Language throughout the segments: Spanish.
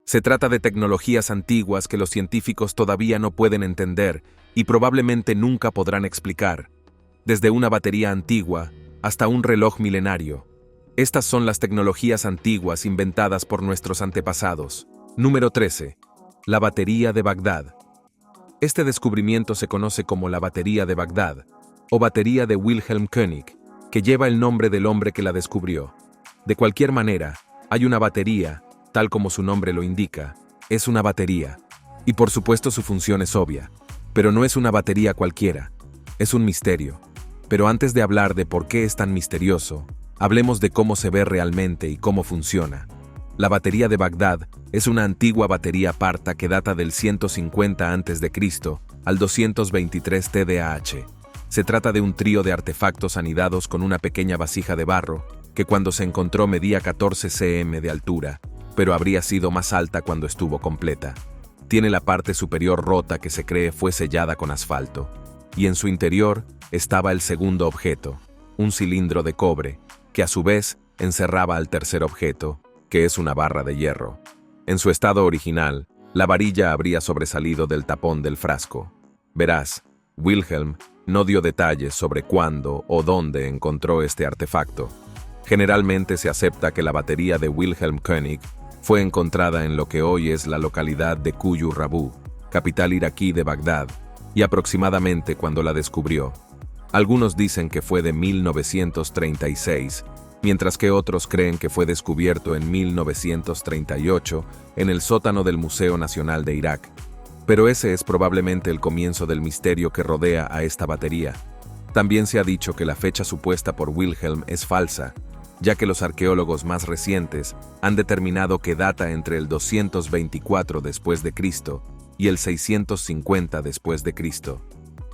Se trata de tecnologías antiguas que los científicos todavía no pueden entender y probablemente nunca podrán explicar. Desde una batería antigua hasta un reloj milenario. Estas son las tecnologías antiguas inventadas por nuestros antepasados. Número 13. La batería de Bagdad. Este descubrimiento se conoce como la batería de Bagdad, o batería de Wilhelm König, que lleva el nombre del hombre que la descubrió. De cualquier manera, hay una batería, tal como su nombre lo indica, es una batería. Y por supuesto su función es obvia, pero no es una batería cualquiera, es un misterio. Pero antes de hablar de por qué es tan misterioso, hablemos de cómo se ve realmente y cómo funciona. La batería de Bagdad es una antigua batería parta que data del 150 a.C. al 223 TDAH. Se trata de un trío de artefactos anidados con una pequeña vasija de barro, que cuando se encontró medía 14 cm de altura, pero habría sido más alta cuando estuvo completa. Tiene la parte superior rota que se cree fue sellada con asfalto, y en su interior estaba el segundo objeto, un cilindro de cobre, que a su vez encerraba al tercer objeto, que es una barra de hierro. En su estado original, la varilla habría sobresalido del tapón del frasco. Verás, Wilhelm no dio detalles sobre cuándo o dónde encontró este artefacto. Generalmente se acepta que la batería de Wilhelm König fue encontrada en lo que hoy es la localidad de Kuyu Rabu, capital iraquí de Bagdad, y aproximadamente cuando la descubrió. Algunos dicen que fue de 1936, mientras que otros creen que fue descubierto en 1938 en el sótano del Museo Nacional de Irak. Pero ese es probablemente el comienzo del misterio que rodea a esta batería. También se ha dicho que la fecha supuesta por Wilhelm es falsa, ya que los arqueólogos más recientes han determinado que data entre el 224 después de Cristo y el 650 después de Cristo.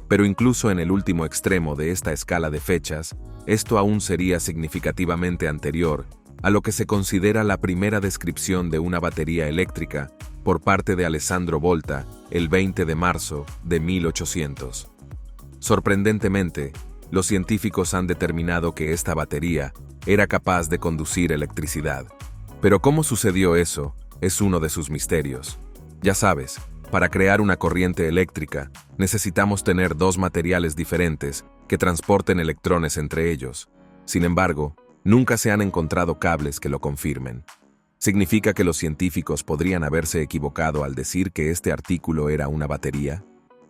Pero incluso en el último extremo de esta escala de fechas, esto aún sería significativamente anterior a lo que se considera la primera descripción de una batería eléctrica por parte de Alessandro Volta el 20 de marzo de 1800. Sorprendentemente, los científicos han determinado que esta batería era capaz de conducir electricidad. Pero ¿cómo sucedió eso? Es uno de sus misterios. Ya sabes, para crear una corriente eléctrica, necesitamos tener dos materiales diferentes que transporten electrones entre ellos. Sin embargo, nunca se han encontrado cables que lo confirmen. ¿Significa que los científicos podrían haberse equivocado al decir que este artículo era una batería?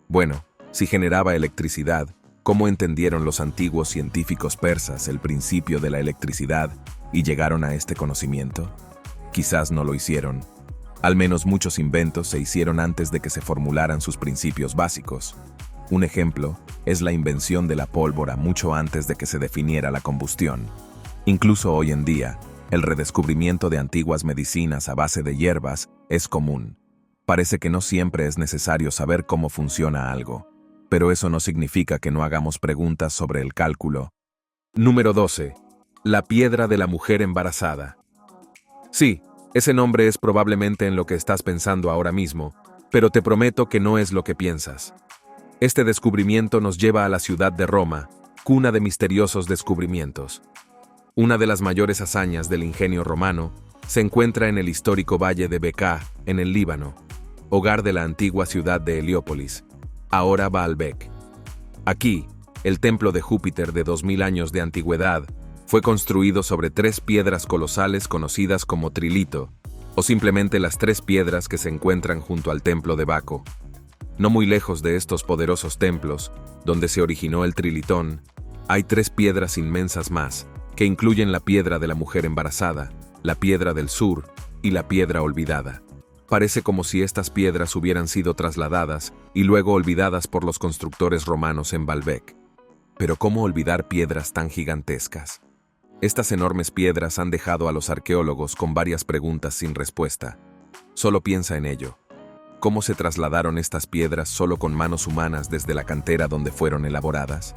Bueno, si generaba electricidad, ¿cómo entendieron los antiguos científicos persas el principio de la electricidad y llegaron a este conocimiento? Quizás no lo hicieron. Al menos muchos inventos se hicieron antes de que se formularan sus principios básicos. Un ejemplo es la invención de la pólvora mucho antes de que se definiera la combustión. Incluso hoy en día, el redescubrimiento de antiguas medicinas a base de hierbas es común. Parece que no siempre es necesario saber cómo funciona algo, pero eso no significa que no hagamos preguntas sobre el cálculo. Número 12. La piedra de la mujer embarazada. Sí, ese nombre es probablemente en lo que estás pensando ahora mismo, pero te prometo que no es lo que piensas. Este descubrimiento nos lleva a la ciudad de Roma, cuna de misteriosos descubrimientos. Una de las mayores hazañas del ingenio romano se encuentra en el histórico valle de Bekaa, en el Líbano, hogar de la antigua ciudad de Heliópolis, ahora Baalbek. Aquí, el templo de Júpiter de 2000 años de antigüedad fue construido sobre 3 piedras colosales conocidas como trilito, o simplemente las 3 piedras que se encuentran junto al templo de Baco. No muy lejos de estos poderosos templos, donde se originó el trilitón, hay 3 piedras inmensas más, que incluyen la piedra de la mujer embarazada, la piedra del sur y la piedra olvidada. Parece como si estas piedras hubieran sido trasladadas y luego olvidadas por los constructores romanos en Baalbek. Pero ¿cómo olvidar piedras tan gigantescas? Estas enormes piedras han dejado a los arqueólogos con varias preguntas sin respuesta. Solo piensa en ello. ¿Cómo se trasladaron estas piedras solo con manos humanas desde la cantera donde fueron elaboradas?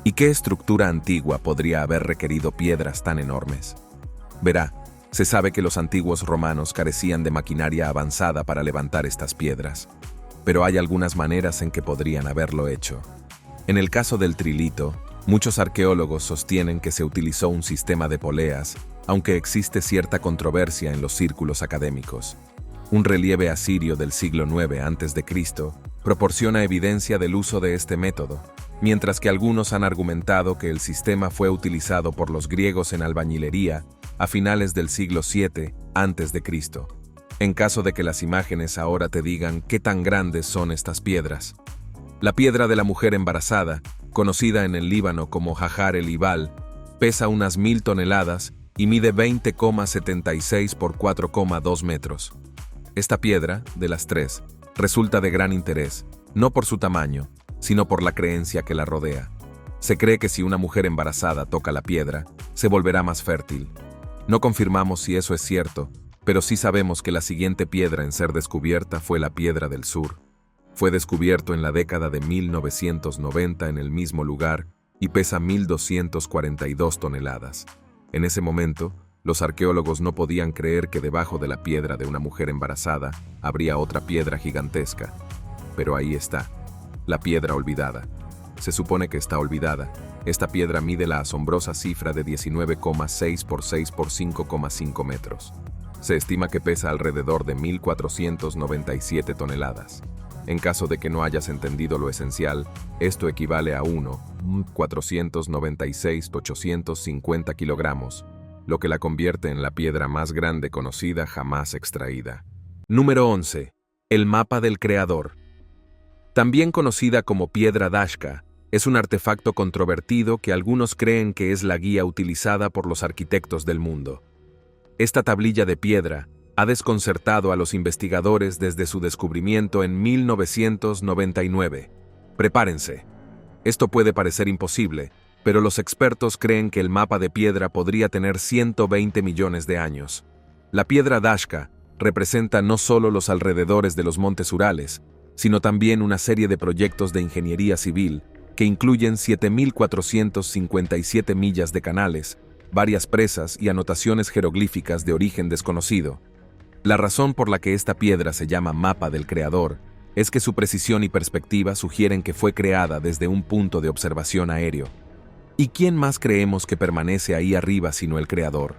¿Y qué estructura antigua podría haber requerido piedras tan enormes? Verá, se sabe que los antiguos romanos carecían de maquinaria avanzada para levantar estas piedras, pero hay algunas maneras en que podrían haberlo hecho. En el caso del trilito, muchos arqueólogos sostienen que se utilizó un sistema de poleas, aunque existe cierta controversia en los círculos académicos. Un relieve asirio del siglo IX a.C. proporciona evidencia del uso de este método, mientras que algunos han argumentado que el sistema fue utilizado por los griegos en albañilería a finales del siglo VII a.C. En caso de que las imágenes ahora te digan qué tan grandes son estas piedras. La piedra de la mujer embarazada, conocida en el Líbano como Hajar el-Ibal, pesa unas 1000 toneladas y mide 20,76 por 4,2 metros. Esta piedra, de las tres, resulta de gran interés, no por su tamaño, sino por la creencia que la rodea. Se cree que si una mujer embarazada toca la piedra, se volverá más fértil. No confirmamos si eso es cierto, pero sí sabemos que la siguiente piedra en ser descubierta fue la Piedra del Sur. Fue descubierto en la década de 1990 en el mismo lugar y pesa 1242 toneladas. En ese momento, los arqueólogos no podían creer que debajo de la piedra de una mujer embarazada habría otra piedra gigantesca. Pero ahí está, la piedra olvidada. Se supone que está olvidada. Esta piedra mide la asombrosa cifra de 19,6 por 6 por 5,5 metros. Se estima que pesa alrededor de 1497 toneladas. En caso de que no hayas entendido lo esencial, esto equivale a 496,850 kilogramos, lo que la convierte en la piedra más grande conocida jamás extraída. Número 11. El mapa del creador. También conocida como piedra Dashka, es un artefacto controvertido que algunos creen que es la guía utilizada por los arquitectos del mundo. Esta tablilla de piedra ha desconcertado a los investigadores desde su descubrimiento en 1999. Prepárense. Esto puede parecer imposible, pero los expertos creen que el mapa de piedra podría tener 120 millones de años. La piedra Dashka representa no solo los alrededores de los montes Urales, sino también una serie de proyectos de ingeniería civil que incluyen 7.457 millas de canales, varias presas y anotaciones jeroglíficas de origen desconocido. La razón por la que esta piedra se llama mapa del creador es que su precisión y perspectiva sugieren que fue creada desde un punto de observación aéreo. ¿Y quién más creemos que permanece ahí arriba sino el creador?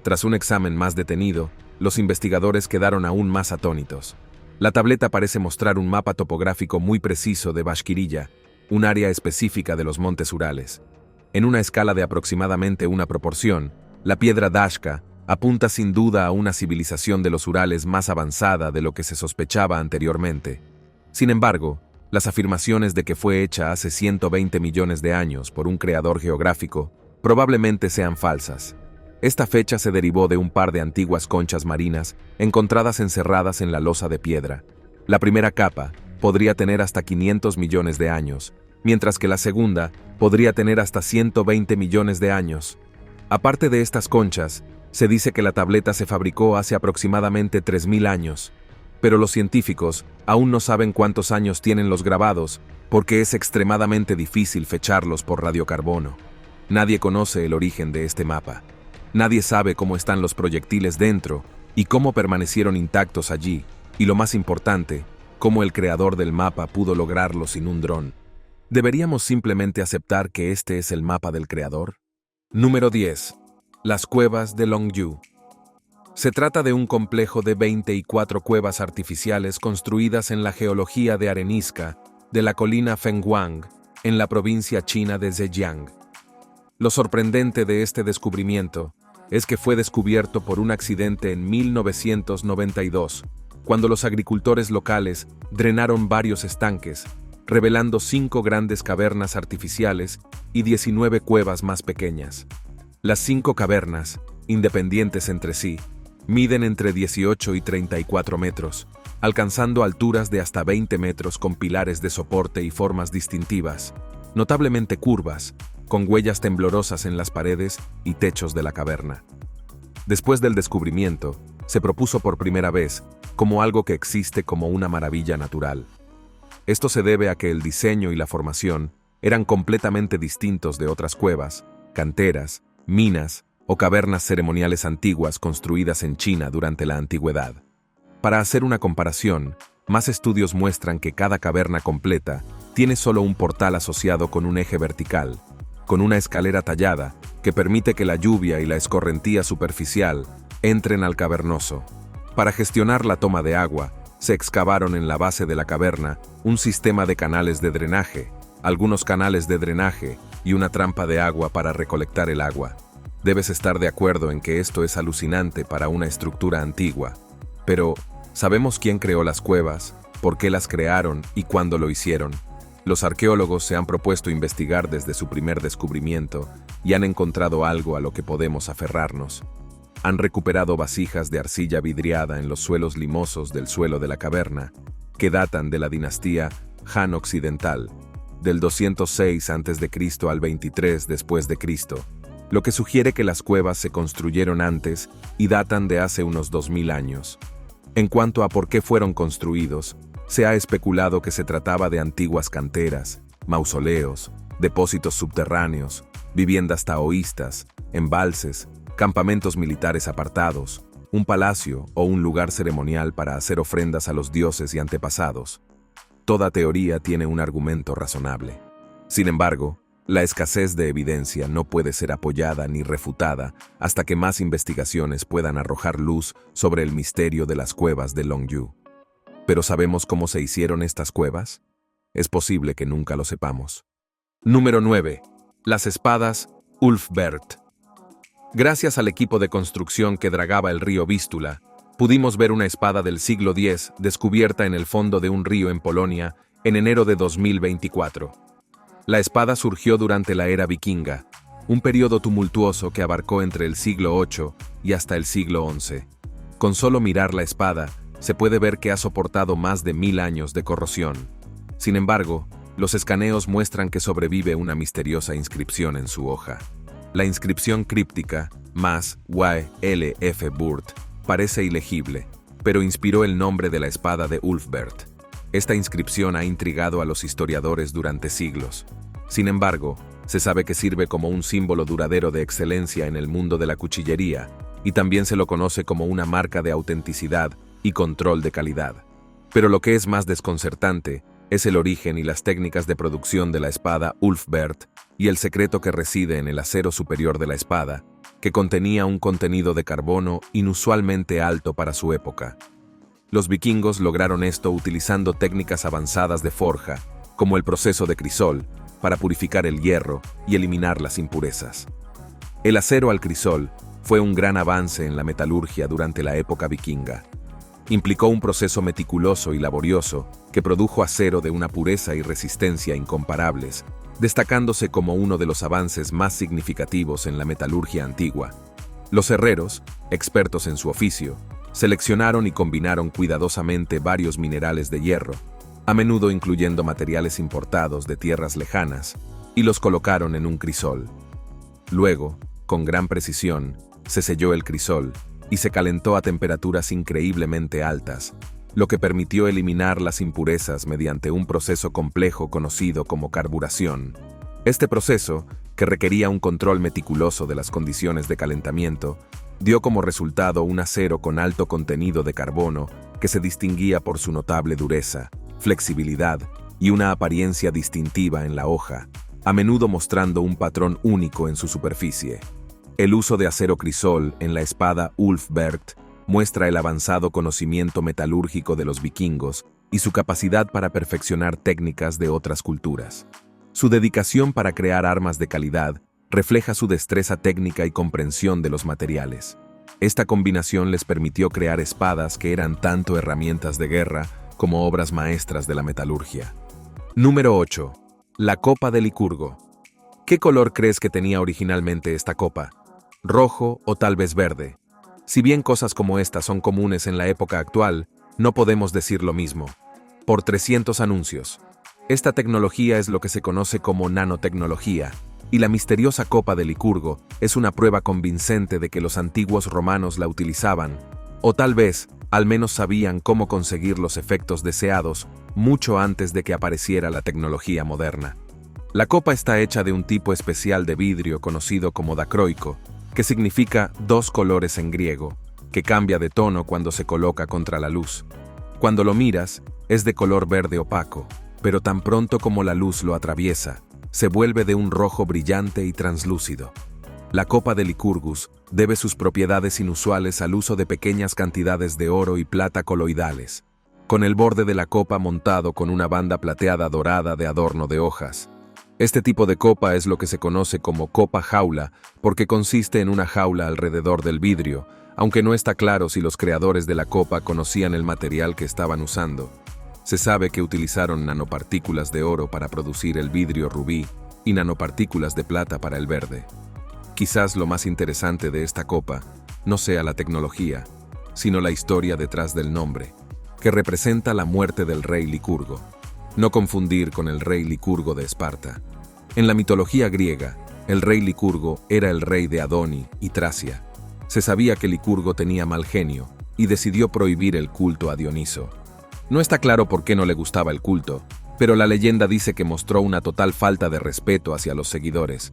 Tras un examen más detenido, los investigadores quedaron aún más atónitos. La tableta parece mostrar un mapa topográfico muy preciso de Bashkirilla, un área específica de los montes Urales. En una escala de aproximadamente una proporción, la piedra Dashka apunta sin duda a una civilización de los Urales más avanzada de lo que se sospechaba anteriormente. Sin embargo, las afirmaciones de que fue hecha hace 120 millones de años por un creador geográfico probablemente sean falsas. Esta fecha se derivó de un par de antiguas conchas marinas encontradas encerradas en la losa de piedra. La primera capa podría tener hasta 500 millones de años, mientras que la segunda podría tener hasta 120 millones de años. Aparte de estas conchas, se dice que la tableta se fabricó hace aproximadamente 3000 años, pero los científicos aún no saben cuántos años tienen los grabados porque es extremadamente difícil fecharlos por radiocarbono. Nadie conoce el origen de este mapa. Nadie sabe cómo están los proyectiles dentro y cómo permanecieron intactos allí, y lo más importante, cómo el creador del mapa pudo lograrlo sin un dron. ¿Deberíamos simplemente aceptar que este es el mapa del creador? Número 10. Las cuevas de Longyu. Se trata de un complejo de 24 cuevas artificiales construidas en la geología de arenisca de la colina Fenghuang, en la provincia china de Zhejiang. Lo sorprendente de este descubrimiento es que fue descubierto por un accidente en 1992, cuando los agricultores locales drenaron varios estanques, revelando 5 grandes cavernas artificiales y 19 cuevas más pequeñas. Las 5 cavernas, independientes entre sí, miden entre 18 y 34 metros, alcanzando alturas de hasta 20 metros con pilares de soporte y formas distintivas, notablemente curvas, con huellas temblorosas en las paredes y techos de la caverna. Después del descubrimiento, se propuso por primera vez como algo que existe como una maravilla natural. Esto se debe a que el diseño y la formación eran completamente distintos de otras cuevas, canteras, minas o cavernas ceremoniales antiguas construidas en China durante la antigüedad. Para hacer una comparación, más estudios muestran que cada caverna completa tiene solo un portal asociado con un eje vertical, con una escalera tallada que permite que la lluvia y la escorrentía superficial entren al cavernoso. Para gestionar la toma de agua, se excavaron en la base de la caverna un sistema de canales de drenaje, algunos canales de drenaje y una trampa de agua para recolectar el agua. Debes estar de acuerdo en que esto es alucinante para una estructura antigua. Pero, ¿sabemos quién creó las cuevas, por qué las crearon y cuándo lo hicieron? Los arqueólogos se han propuesto investigar desde su primer descubrimiento y han encontrado algo a lo que podemos aferrarnos. Han recuperado vasijas de arcilla vidriada en los suelos limosos del suelo de la caverna, que datan de la dinastía Han Occidental, del 206 a.C. al 23 después de Cristo, lo que sugiere que las cuevas se construyeron antes y datan de hace unos 2000 años. En cuanto a por qué fueron construidos, se ha especulado que se trataba de antiguas canteras, mausoleos, depósitos subterráneos, viviendas taoístas, embalses, campamentos militares apartados, un palacio o un lugar ceremonial para hacer ofrendas a los dioses y antepasados. Toda teoría tiene un argumento razonable. Sin embargo, la escasez de evidencia no puede ser apoyada ni refutada hasta que más investigaciones puedan arrojar luz sobre el misterio de las cuevas de Longyu. ¿Pero sabemos cómo se hicieron estas cuevas? Es posible que nunca lo sepamos. Número 9. Las espadas Ulfberht. Gracias al equipo de construcción que dragaba el río Vístula, pudimos ver una espada del siglo X descubierta en el fondo de un río en Polonia en enero de 2024. La espada surgió durante la era vikinga, un periodo tumultuoso que abarcó entre el siglo VIII y hasta el siglo XI. Con solo mirar la espada, se puede ver que ha soportado más de 1000 años de corrosión. Sin embargo, los escaneos muestran que sobrevive una misteriosa inscripción en su hoja. La inscripción críptica, Mas YLF Burt, parece ilegible, pero inspiró el nombre de la espada de Ulfberht. Esta inscripción ha intrigado a los historiadores durante siglos. Sin embargo, se sabe que sirve como un símbolo duradero de excelencia en el mundo de la cuchillería, y también se lo conoce como una marca de autenticidad y control de calidad. Pero lo que es más desconcertante es el origen y las técnicas de producción de la espada Ulfberht y el secreto que reside en el acero superior de la espada, que contenía un contenido de carbono inusualmente alto para su época. Los vikingos lograron esto utilizando técnicas avanzadas de forja, como el proceso de crisol, para purificar el hierro y eliminar las impurezas. El acero al crisol fue un gran avance en la metalurgia durante la época vikinga. Implicó un proceso meticuloso y laborioso que produjo acero de una pureza y resistencia incomparables, destacándose como uno de los avances más significativos en la metalurgia antigua. Los herreros, expertos en su oficio, seleccionaron y combinaron cuidadosamente varios minerales de hierro, a menudo incluyendo materiales importados de tierras lejanas, y los colocaron en un crisol. Luego, con gran precisión, se selló el crisol y se calentó a temperaturas increíblemente altas, lo que permitió eliminar las impurezas mediante un proceso complejo conocido como carburación. Este proceso, que requería un control meticuloso de las condiciones de calentamiento, dio como resultado un acero con alto contenido de carbono que se distinguía por su notable dureza, flexibilidad y una apariencia distintiva en la hoja, a menudo mostrando un patrón único en su superficie. El uso de acero crisol en la espada Ulfberht muestra el avanzado conocimiento metalúrgico de los vikingos y su capacidad para perfeccionar técnicas de otras culturas. Su dedicación para crear armas de calidad refleja su destreza técnica y comprensión de los materiales. Esta combinación les permitió crear espadas que eran tanto herramientas de guerra como obras maestras de la metalurgia. Número 8. La copa de Licurgo. ¿Qué color crees que tenía originalmente esta copa? ¿Rojo o tal vez verde? Si bien cosas como estas son comunes en la época actual, no podemos decir lo mismo. Por 300 anuncios. Esta tecnología es lo que se conoce como nanotecnología, y la misteriosa copa de Licurgo es una prueba convincente de que los antiguos romanos la utilizaban, o tal vez, al menos sabían cómo conseguir los efectos deseados mucho antes de que apareciera la tecnología moderna. La copa está hecha de un tipo especial de vidrio conocido como dacroico, que significa dos colores en griego, que cambia de tono cuando se coloca contra la luz. Cuando lo miras, es de color verde opaco, pero tan pronto como la luz lo atraviesa, se vuelve de un rojo brillante y translúcido. La copa de Licurgus debe sus propiedades inusuales al uso de pequeñas cantidades de oro y plata coloidales, con el borde de la copa montado con una banda plateada dorada de adorno de hojas. Este tipo de copa es lo que se conoce como copa jaula, porque consiste en una jaula alrededor del vidrio, aunque no está claro si los creadores de la copa conocían el material que estaban usando. Se sabe que utilizaron nanopartículas de oro para producir el vidrio rubí y nanopartículas de plata para el verde. Quizás lo más interesante de esta copa no sea la tecnología, sino la historia detrás del nombre, que representa la muerte del rey Licurgo. No confundir con el rey Licurgo de Esparta. En la mitología griega, el rey Licurgo era el rey de Adoni y Tracia. Se sabía que Licurgo tenía mal genio y decidió prohibir el culto a Dioniso. No está claro por qué no le gustaba el culto, pero la leyenda dice que mostró una total falta de respeto hacia los seguidores.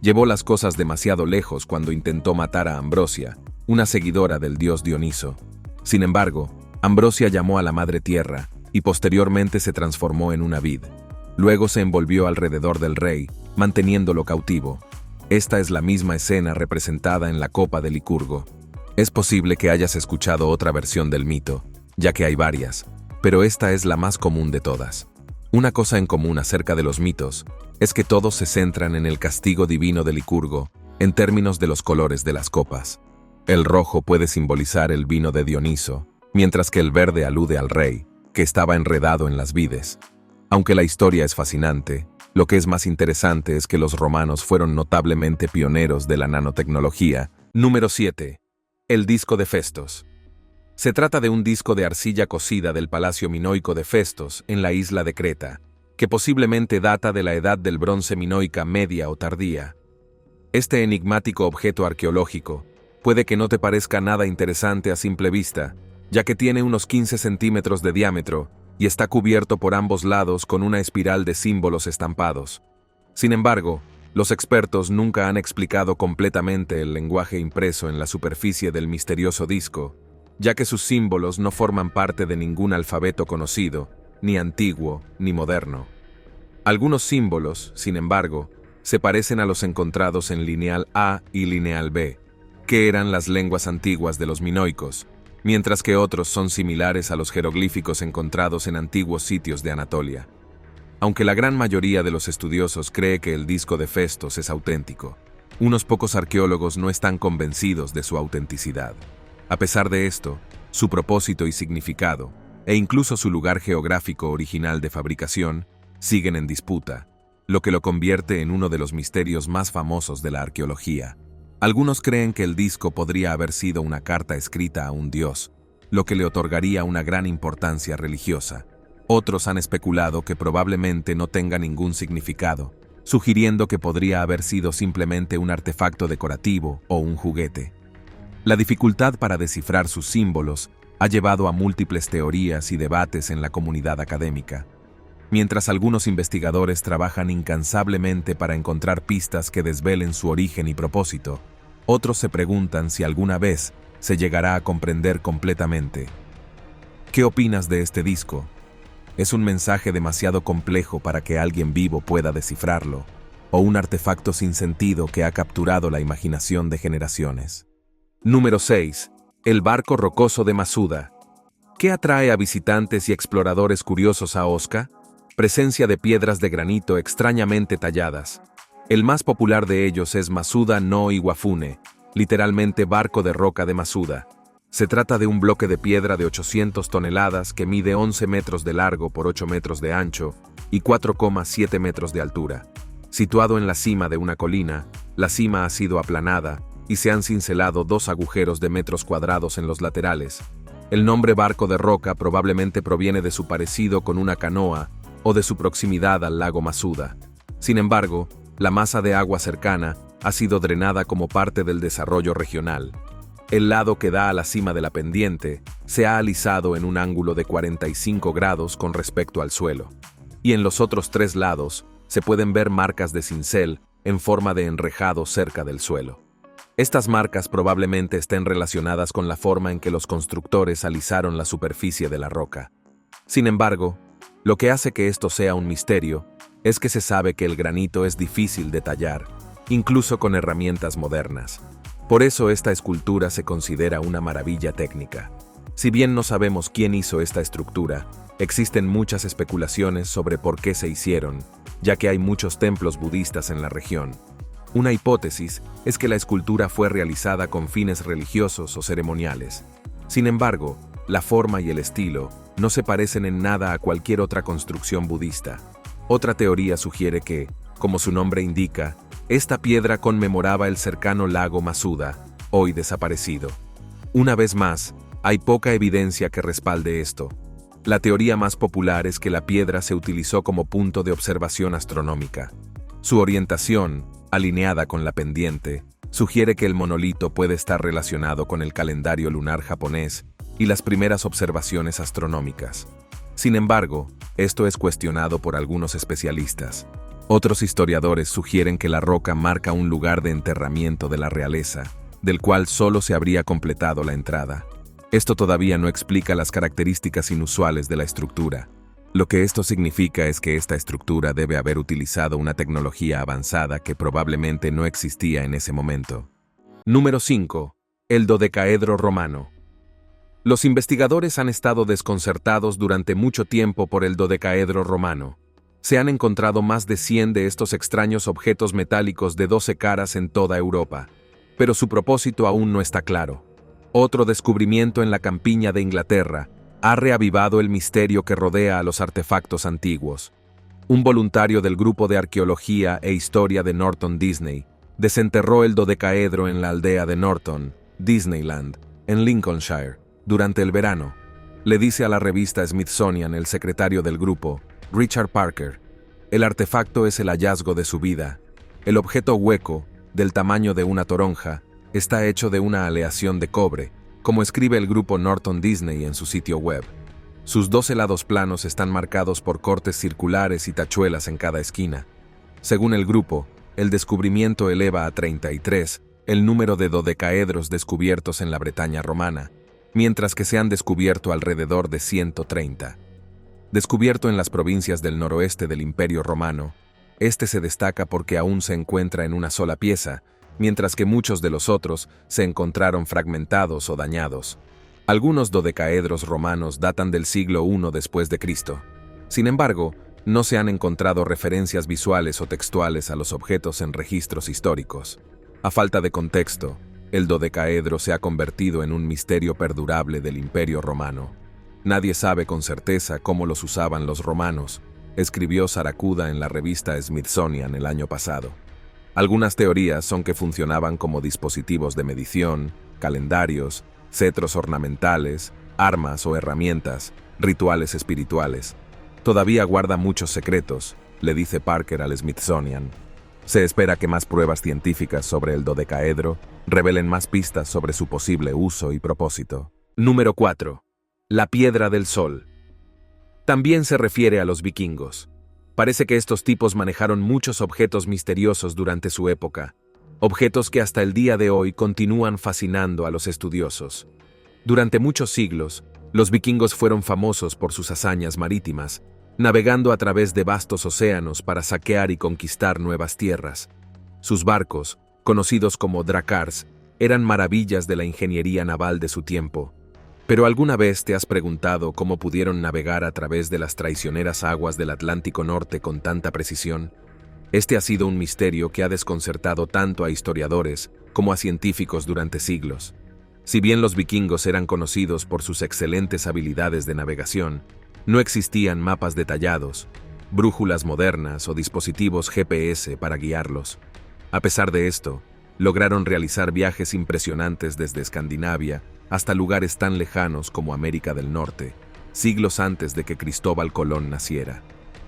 Llevó las cosas demasiado lejos cuando intentó matar a Ambrosia, una seguidora del dios Dioniso. Sin embargo, Ambrosia llamó a la madre tierra y posteriormente se transformó en una vid. Luego se envolvió alrededor del rey, manteniéndolo cautivo. Esta es la misma escena representada en la copa de Licurgo. Es posible que hayas escuchado otra versión del mito, ya que hay varias, pero esta es la más común de todas. Una cosa en común acerca de los mitos es que todos se centran en el castigo divino de Licurgo en términos de los colores de las copas. El rojo puede simbolizar el vino de Dioniso, mientras que el verde alude al rey, que estaba enredado en las vides. Aunque la historia es fascinante, lo que es más interesante es que los romanos fueron notablemente pioneros de la nanotecnología. Número 7. El disco de Festos. Se trata de un disco de arcilla cocida del Palacio Minoico de Festos en la isla de Creta, que posiblemente data de la edad del bronce minoica media o tardía. Este enigmático objeto arqueológico puede que no te parezca nada interesante a simple vista, ya que tiene unos 15 centímetros de diámetro y está cubierto por ambos lados con una espiral de símbolos estampados. Sin embargo, los expertos nunca han explicado completamente el lenguaje impreso en la superficie del misterioso disco, ya que sus símbolos no forman parte de ningún alfabeto conocido, ni antiguo ni moderno. Algunos símbolos, sin embargo, se parecen a los encontrados en lineal A y lineal B, que eran las lenguas antiguas de los minoicos, mientras que otros son similares a los jeroglíficos encontrados en antiguos sitios de Anatolia. Aunque la gran mayoría de los estudiosos cree que el disco de Festos es auténtico, unos pocos arqueólogos no están convencidos de su autenticidad. A pesar de esto, su propósito y significado, e incluso su lugar geográfico original de fabricación, siguen en disputa, lo que lo convierte en uno de los misterios más famosos de la arqueología. Algunos creen que el disco podría haber sido una carta escrita a un dios, lo que le otorgaría una gran importancia religiosa. Otros han especulado que probablemente no tenga ningún significado, sugiriendo que podría haber sido simplemente un artefacto decorativo o un juguete. La dificultad para descifrar sus símbolos ha llevado a múltiples teorías y debates en la comunidad académica. Mientras algunos investigadores trabajan incansablemente para encontrar pistas que desvelen su origen y propósito, otros se preguntan si alguna vez se llegará a comprender completamente. ¿Qué opinas de este disco? ¿Es un mensaje demasiado complejo para que alguien vivo pueda descifrarlo, o un artefacto sin sentido que ha capturado la imaginación de generaciones? Número 6. El barco rocoso de Masuda. ¿Qué atrae a visitantes y exploradores curiosos a Osca? Presencia de piedras de granito extrañamente talladas. El más popular de ellos es Masuda no Iwafune, literalmente barco de roca de Masuda. Se trata de un bloque de piedra de 800 toneladas que mide 11 metros de largo por 8 metros de ancho y 4,7 metros de altura. Situado en la cima de una colina, la cima ha sido aplanada y se han cincelado 2 agujeros de metros cuadrados en los laterales. El nombre barco de roca probablemente proviene de su parecido con una canoa o de su proximidad al lago Masuda. Sin embargo, la masa de agua cercana ha sido drenada como parte del desarrollo regional. El lado que da a la cima de la pendiente se ha alisado en un ángulo de 45 grados con respecto al suelo, y en los otros 3 lados se pueden ver marcas de cincel en forma de enrejado cerca del suelo. Estas marcas probablemente estén relacionadas con la forma en que los constructores alisaron la superficie de la roca. Sin embargo, lo que hace que esto sea un misterio es que se sabe que el granito es difícil de tallar, incluso con herramientas modernas. Por eso esta escultura se considera una maravilla técnica. Si bien no sabemos quién hizo esta estructura, existen muchas especulaciones sobre por qué se hicieron, ya que hay muchos templos budistas en la región. Una hipótesis es que la escultura fue realizada con fines religiosos o ceremoniales. Sin embargo, la forma y el estilo no se parecen en nada a cualquier otra construcción budista. Otra teoría sugiere que, como su nombre indica, esta piedra conmemoraba el cercano lago Masuda, hoy desaparecido. Una vez más, hay poca evidencia que respalde esto. La teoría más popular es que la piedra se utilizó como punto de observación astronómica. Su orientación, alineada con la pendiente, sugiere que el monolito puede estar relacionado con el calendario lunar japonés y las primeras observaciones astronómicas. Sin embargo, esto es cuestionado por algunos especialistas. Otros historiadores sugieren que la roca marca un lugar de enterramiento de la realeza, del cual solo se habría completado la entrada. Esto todavía no explica las características inusuales de la estructura. Lo que esto significa es que esta estructura debe haber utilizado una tecnología avanzada que probablemente no existía en ese momento. Número 5. El dodecaedro romano. Los investigadores han estado desconcertados durante mucho tiempo por el dodecaedro romano. Se han encontrado más de 100 de estos extraños objetos metálicos de 12 caras en toda Europa, pero su propósito aún no está claro. Otro descubrimiento en la campiña de Inglaterra ha reavivado el misterio que rodea a los artefactos antiguos. Un voluntario del Grupo de Arqueología e Historia de Norton Disney desenterró el dodecaedro en la aldea de Norton, Disneyland, en Lincolnshire, durante el verano. Le dice a la revista Smithsonian el secretario del grupo, Richard Parker: el artefacto es el hallazgo de su vida. El objeto hueco, del tamaño de una toronja, está hecho de una aleación de cobre, como escribe el grupo Norton Disney en su sitio web. Sus 12 lados planos están marcados por cortes circulares y tachuelas en cada esquina. Según el grupo, el descubrimiento eleva a 33 el número de dodecaedros descubiertos en la Bretaña romana, mientras que se han descubierto alrededor de 130. Descubierto en las provincias del noroeste del Imperio Romano, este se destaca porque aún se encuentra en una sola pieza, mientras que muchos de los otros se encontraron fragmentados o dañados. Algunos dodecaedros romanos datan del siglo I después de Cristo. Sin embargo, no se han encontrado referencias visuales o textuales a los objetos en registros históricos. A falta de contexto, el dodecaedro se ha convertido en un misterio perdurable del Imperio Romano. Nadie sabe con certeza cómo los usaban los romanos, escribió Saracuda en la revista Smithsonian el año pasado. Algunas teorías son que funcionaban como dispositivos de medición, calendarios, cetros ornamentales, armas o herramientas, rituales espirituales. Todavía guarda muchos secretos, le dice Parker al Smithsonian. Se espera que más pruebas científicas sobre el dodecaedro revelen más pistas sobre su posible uso y propósito. Número 4. La piedra del sol. También se refiere a los vikingos. Parece que estos tipos manejaron muchos objetos misteriosos durante su época, objetos que hasta el día de hoy continúan fascinando a los estudiosos. Durante muchos siglos, los vikingos fueron famosos por sus hazañas marítimas, navegando a través de vastos océanos para saquear y conquistar nuevas tierras. Sus barcos, conocidos como drakars, eran maravillas de la ingeniería naval de su tiempo. ¿Pero alguna vez te has preguntado cómo pudieron navegar a través de las traicioneras aguas del Atlántico Norte con tanta precisión? Este ha sido un misterio que ha desconcertado tanto a historiadores como a científicos durante siglos. Si bien los vikingos eran conocidos por sus excelentes habilidades de navegación, no existían mapas detallados, brújulas modernas o dispositivos GPS para guiarlos. A pesar de esto, lograron realizar viajes impresionantes desde Escandinavia hasta lugares tan lejanos como América del Norte, siglos antes de que Cristóbal Colón naciera.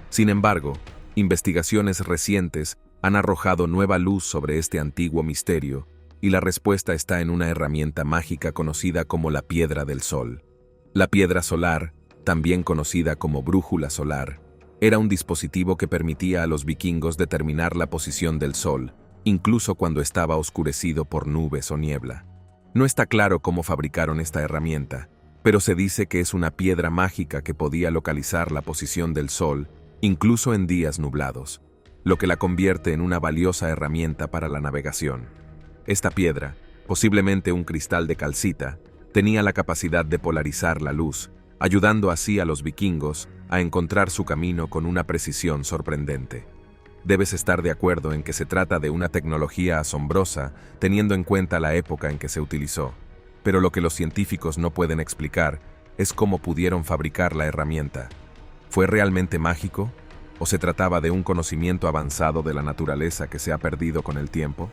Sin embargo, investigaciones recientes han arrojado nueva luz sobre este antiguo misterio, y la respuesta está en una herramienta mágica conocida como la piedra del sol. La piedra solar, también conocida como brújula solar, era un dispositivo que permitía a los vikingos determinar la posición del sol, incluso cuando estaba oscurecido por nubes o niebla. No está claro cómo fabricaron esta herramienta, pero se dice que es una piedra mágica que podía localizar la posición del sol, incluso en días nublados. lo que la convierte en una valiosa herramienta para la navegación. Esta piedra, posiblemente un cristal de calcita, tenía la capacidad de polarizar la luz, ayudando así a los vikingos a encontrar su camino con una precisión sorprendente. Debes estar de acuerdo en que se trata de una tecnología asombrosa, teniendo en cuenta la época en que se utilizó. Pero lo que los científicos no pueden explicar es cómo pudieron fabricar la herramienta. ¿Fue realmente mágico? ¿O se trataba de un conocimiento avanzado de la naturaleza que se ha perdido con el tiempo?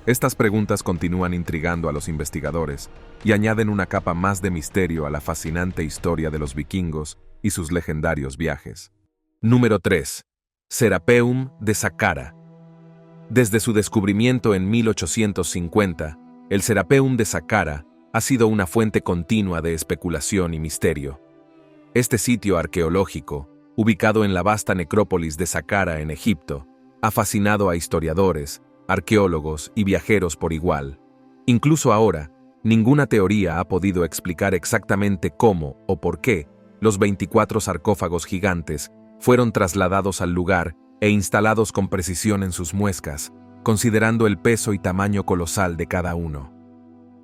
Estas preguntas continúan intrigando a los investigadores y añaden una capa más de misterio a la fascinante historia de los vikingos y sus legendarios viajes. Número 3. Serapeum de Saqqara. Desde su descubrimiento en 1850, el Serapeum de Saqqara ha sido una fuente continua de especulación y misterio. Este sitio arqueológico, ubicado en la vasta necrópolis de Saqqara en Egipto, ha fascinado a historiadores, arqueólogos y viajeros por igual. Incluso ahora, ninguna teoría ha podido explicar exactamente cómo o por qué los 24 sarcófagos gigantes fueron trasladados al lugar e instalados con precisión en sus muescas, considerando el peso y tamaño colosal de cada uno.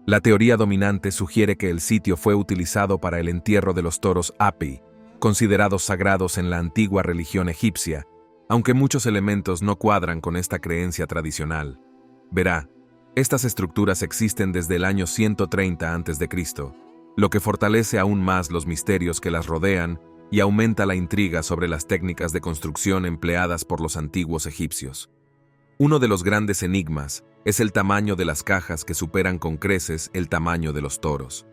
La teoría dominante sugiere que el sitio fue utilizado para el entierro de los toros Api, considerados sagrados en la antigua religión egipcia, aunque muchos elementos no cuadran con esta creencia tradicional. Verá, estas estructuras existen desde el año 130 a.C., lo que fortalece aún más los misterios que las rodean y aumenta la intriga sobre las técnicas de construcción empleadas por los antiguos egipcios. Uno de los grandes enigmas es el tamaño de las cajas que superan con creces el tamaño de los toros.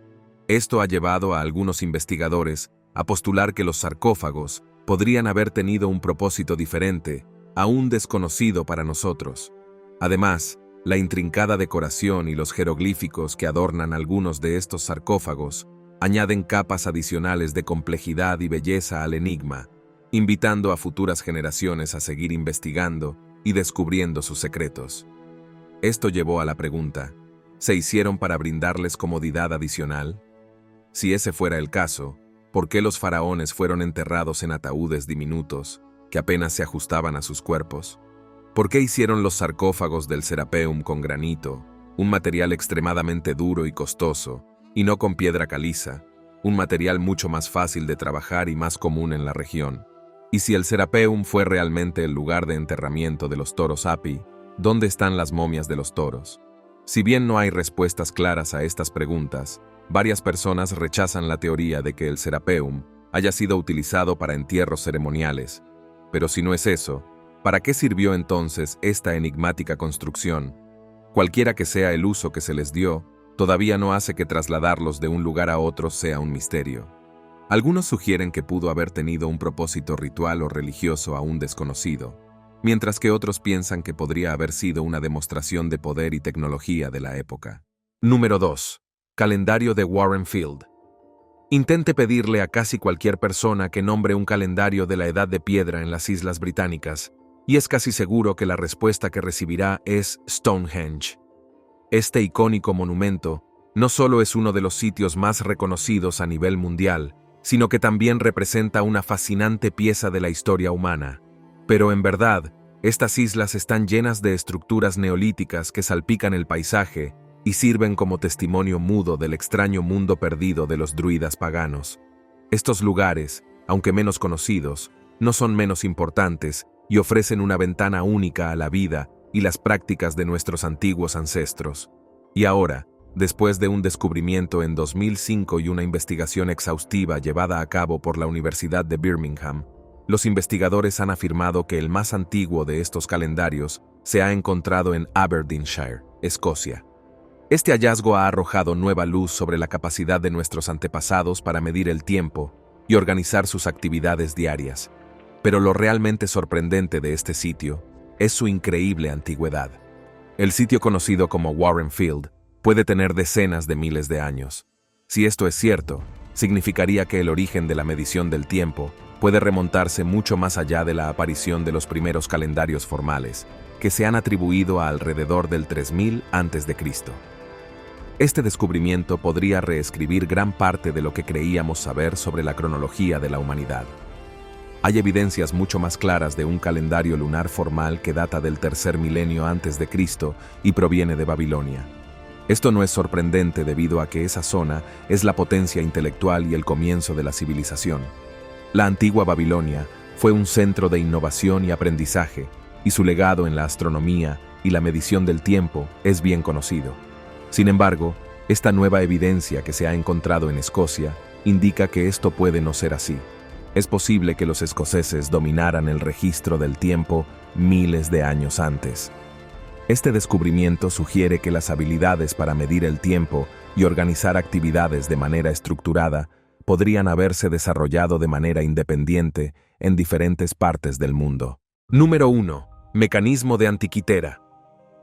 Esto ha llevado a algunos investigadores a postular que los sarcófagos podrían haber tenido un propósito diferente, aún desconocido para nosotros. Además, la intrincada decoración y los jeroglíficos que adornan algunos de estos sarcófagos añaden capas adicionales de complejidad y belleza al enigma, invitando a futuras generaciones a seguir investigando y descubriendo sus secretos. Esto llevó a la pregunta: ¿se hicieron para brindarles comodidad adicional? Si ese fuera el caso, ¿por qué los faraones fueron enterrados en ataúdes diminutos que apenas se ajustaban a sus cuerpos? ¿Por qué hicieron los sarcófagos del Serapeum con granito, un material extremadamente duro y costoso, y no con piedra caliza, un material mucho más fácil de trabajar y más común en la región? Y si el Serapeum fue realmente el lugar de enterramiento de los toros Api, ¿dónde están las momias de los toros? Si bien no hay respuestas claras a estas preguntas, varias personas rechazan la teoría de que el Serapeum haya sido utilizado para entierros ceremoniales. Pero si no es eso, ¿para qué sirvió entonces esta enigmática construcción? Cualquiera que sea el uso que se les dio, todavía no hace que trasladarlos de un lugar a otro sea un misterio. Algunos sugieren que pudo haber tenido un propósito ritual o religioso aún desconocido, mientras que otros piensan que podría haber sido una demostración de poder y tecnología de la época. Número 2. Calendario de Warren Field. Intente pedirle a casi cualquier persona que nombre un calendario de la Edad de Piedra en las Islas Británicas, y es casi seguro que la respuesta que recibirá es Stonehenge. Este icónico monumento no solo es uno de los sitios más reconocidos a nivel mundial, sino que también representa una fascinante pieza de la historia humana. Pero en verdad, estas islas están llenas de estructuras neolíticas que salpican el paisaje y sirven como testimonio mudo del extraño mundo perdido de los druidas paganos. Estos lugares, aunque menos conocidos, no son menos importantes y ofrecen una ventana única a la vida y las prácticas de nuestros antiguos ancestros. Y ahora, después de un descubrimiento en 2005 y una investigación exhaustiva llevada a cabo por la Universidad de Birmingham, los investigadores han afirmado que el más antiguo de estos calendarios se ha encontrado en Aberdeenshire, Escocia. Este hallazgo ha arrojado nueva luz sobre la capacidad de nuestros antepasados para medir el tiempo y organizar sus actividades diarias. Pero lo realmente sorprendente de este sitio es su increíble antigüedad. El sitio conocido como Warren Field puede tener decenas de miles de años. Si esto es cierto, significaría que el origen de la medición del tiempo puede remontarse mucho más allá de la aparición de los primeros calendarios formales, que se han atribuido a alrededor del 3000 a.C. Este descubrimiento podría reescribir gran parte de lo que creíamos saber sobre la cronología de la humanidad. Hay evidencias mucho más claras de un calendario lunar formal que data del tercer milenio antes de Cristo y proviene de Babilonia. Esto no es sorprendente debido a que esa zona es la potencia intelectual y el comienzo de la civilización. La antigua Babilonia fue un centro de innovación y aprendizaje, y su legado en la astronomía y la medición del tiempo es bien conocido. Sin embargo, esta nueva evidencia que se ha encontrado en Escocia indica que esto puede no ser así. Es posible que los escoceses dominaran el registro del tiempo miles de años antes. Este descubrimiento sugiere que las habilidades para medir el tiempo y organizar actividades de manera estructurada podrían haberse desarrollado de manera independiente en diferentes partes del mundo. Número 1. Mecanismo de Antiquitera.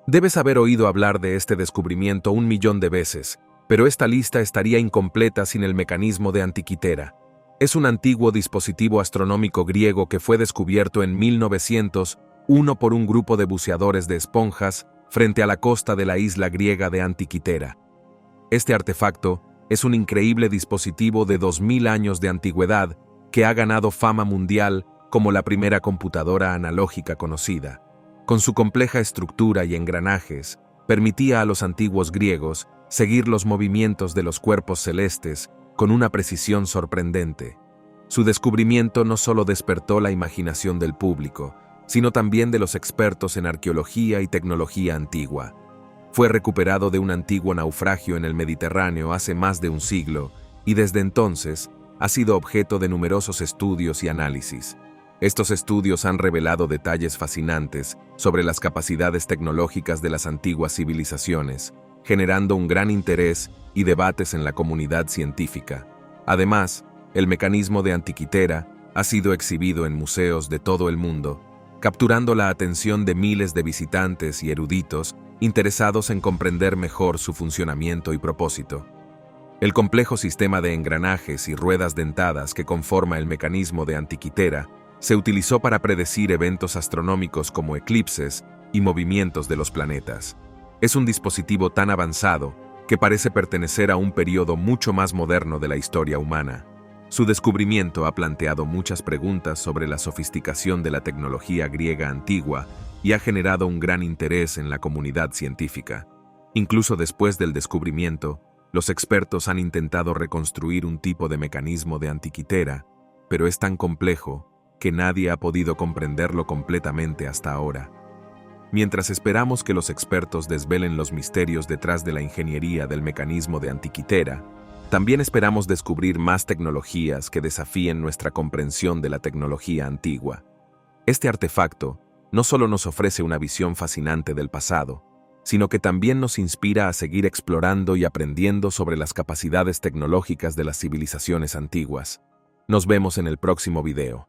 Debes haber oído hablar de este descubrimiento 1.000.000 de veces, pero esta lista estaría incompleta sin el mecanismo de Antiquitera. Es un antiguo dispositivo astronómico griego que fue descubierto en 1901 por un grupo de buceadores de esponjas frente a la costa de la isla griega de Antiquitera. Este artefacto es un increíble dispositivo de 2000 años de antigüedad que ha ganado fama mundial como la primera computadora analógica conocida. Con su compleja estructura y engranajes, permitía a los antiguos griegos seguir los movimientos de los cuerpos celestes con una precisión sorprendente. Su descubrimiento no solo despertó la imaginación del público, sino también de los expertos en arqueología y tecnología antigua. Fue recuperado de un antiguo naufragio en el Mediterráneo hace más de un siglo y desde entonces ha sido objeto de numerosos estudios y análisis. Estos estudios han revelado detalles fascinantes sobre las capacidades tecnológicas de las antiguas civilizaciones, generando un gran interés y debates en la comunidad científica. Además, el mecanismo de Antiquitera ha sido exhibido en museos de todo el mundo, capturando la atención de miles de visitantes y eruditos interesados en comprender mejor su funcionamiento y propósito. El complejo sistema de engranajes y ruedas dentadas que conforma el mecanismo de Antiquitera se utilizó para predecir eventos astronómicos como eclipses y movimientos de los planetas. Es un dispositivo tan avanzado que parece pertenecer a un periodo mucho más moderno de la historia humana. Su descubrimiento ha planteado muchas preguntas sobre la sofisticación de la tecnología griega antigua y ha generado un gran interés en la comunidad científica. Incluso después del descubrimiento, los expertos han intentado reconstruir un tipo de mecanismo de Antiquitera, pero es tan complejo que nadie ha podido comprenderlo completamente hasta ahora. Mientras esperamos que los expertos desvelen los misterios detrás de la ingeniería del mecanismo de Antiquitera, también esperamos descubrir más tecnologías que desafíen nuestra comprensión de la tecnología antigua. Este artefacto no solo nos ofrece una visión fascinante del pasado, sino que también nos inspira a seguir explorando y aprendiendo sobre las capacidades tecnológicas de las civilizaciones antiguas. Nos vemos en el próximo video.